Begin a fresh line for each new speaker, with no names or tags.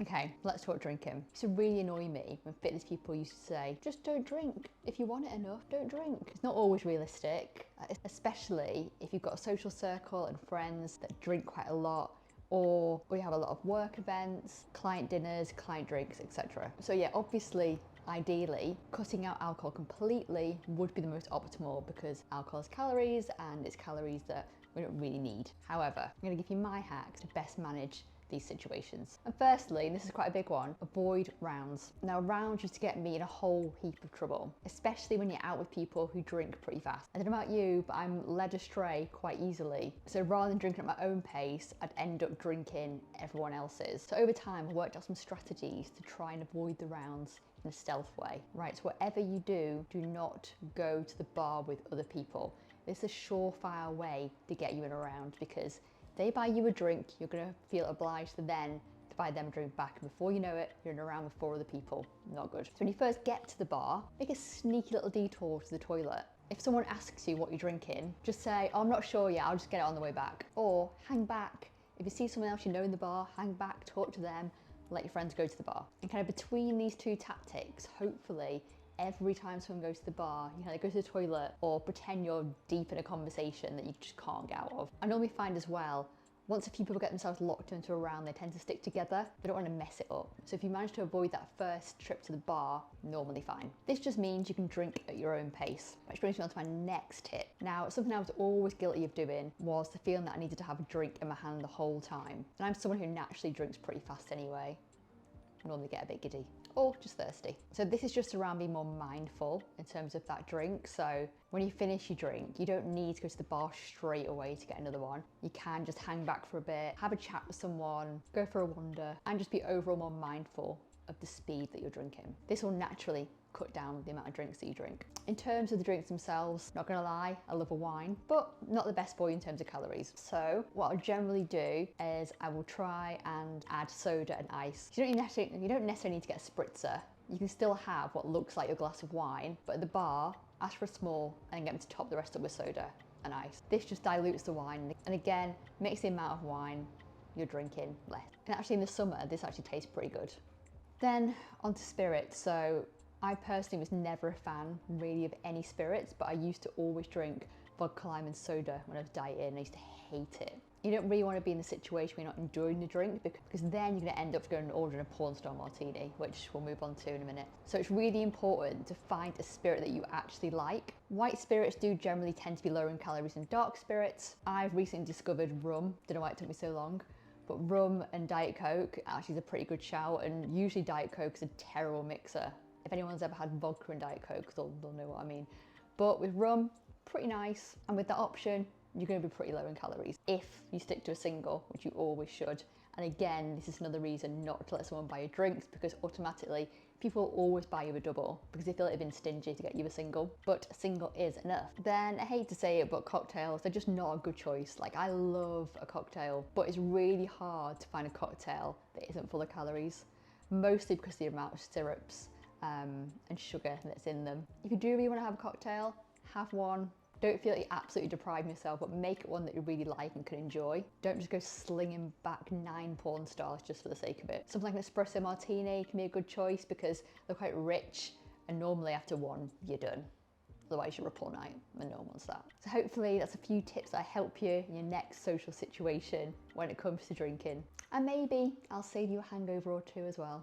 Okay, let's talk drinking. It used to really annoy me when fitness people used to say, just don't drink. If you want it enough, don't drink. It's not always realistic, especially if you've got a social circle and friends that drink quite a lot, or you have a lot of work events, client dinners, client drinks, etc. So yeah, obviously, ideally, cutting out alcohol completely would be the most optimal because alcohol has calories and it's calories that we don't really need. However, I'm going to give you my hacks to best manage these situations. And firstly, and this is quite a big one, avoid rounds. Now, rounds used to get me in a whole heap of trouble, especially when you're out with people who drink pretty fast. I don't know about you, but I'm led astray quite easily. So rather than drinking at my own pace, I'd end up drinking everyone else's. So over time, I worked out some strategies to try and avoid the rounds in a stealth way. Right, so whatever you do, do not go to the bar with other people. This is a surefire way to get you in a round because they buy you a drink, you're going to feel obliged to then to buy them a drink back. And before you know it, you're in a round with 4 other people. Not good. So when you first get to the bar, make a sneaky little detour to the toilet. If someone asks you what you're drinking, just say, oh, I'm not sure yet, I'll just get it on the way back. Or hang back. If you see someone else you know in the bar, hang back, talk to them, let your friends go to the bar. And kind of between these two tactics, hopefully, every time someone goes to the bar, you know, go to the toilet or pretend you're deep in a conversation that you just can't get out of. I normally find as well, once a few people get themselves locked into a round, they tend to stick together. They don't want to mess it up. So if you manage to avoid that first trip to the bar, normally fine. This just means you can drink at your own pace, which brings me on to my next tip. Now, something I was always guilty of doing was the feeling that I needed to have a drink in my hand the whole time. And I'm someone who naturally drinks pretty fast anyway. Normally get a bit giddy or just thirsty. So this is just around being more mindful in terms of that drink. So when you finish your drink, you don't need to go to the bar straight away to get another one. You can just hang back for a bit, have a chat with someone, go for a wander, and just be overall more mindful of the speed that you're drinking. This will naturally cut down the amount of drinks that you drink. In terms of the drinks themselves, not gonna lie, I love a wine, but not the best for you in terms of calories. So what I'll generally do is I will try and add soda and ice. You don't necessarily need to get a spritzer. You can still have what looks like a glass of wine, but at the bar, ask for a small and get them to top the rest up with soda and ice. This just dilutes the wine and again, makes the amount of wine you're drinking less. And actually in the summer, this actually tastes pretty good. Then onto spirits. So I personally was never a fan really of any spirits, but I used to always drink vodka lime and soda when I was dieting and I used to hate it. You don't really want to be in the situation where you're not enjoying the drink because then you're going to end up going and ordering a porn star martini, which we'll move on to in a minute. So it's really important to find a spirit that you actually like. White spirits do generally tend to be lower in calories than dark spirits. I've recently discovered rum, don't know why it took me so long, but rum and Diet Coke actually is a pretty good shout, and usually Diet Coke is a terrible mixer. If anyone's ever had vodka and Diet Coke, they'll know what I mean. But with rum, pretty nice. And with that option, you're going to be pretty low in calories if you stick to a single, which you always should. And again, this is another reason not to let someone buy you drinks because automatically people will always buy you a double because they feel like they've been stingy to get you a single, but a single is enough. Then I hate to say it, but cocktails, they're just not a good choice. Like I love a cocktail, but it's really hard to find a cocktail that isn't full of calories, mostly because of the amount of syrups and sugar that's in them. If you do really want to have a cocktail, have one. Don't feel like you're absolutely depriving yourself, but make it one that you really like and can enjoy. Don't just go slinging back 9 porn stars just for the sake of it. Something like an espresso martini can be a good choice because they're quite rich and normally after one, you're done. Otherwise you're up all night and no one wants that. So hopefully that's a few tips that help you in your next social situation when it comes to drinking. And maybe I'll save you a hangover or two as well.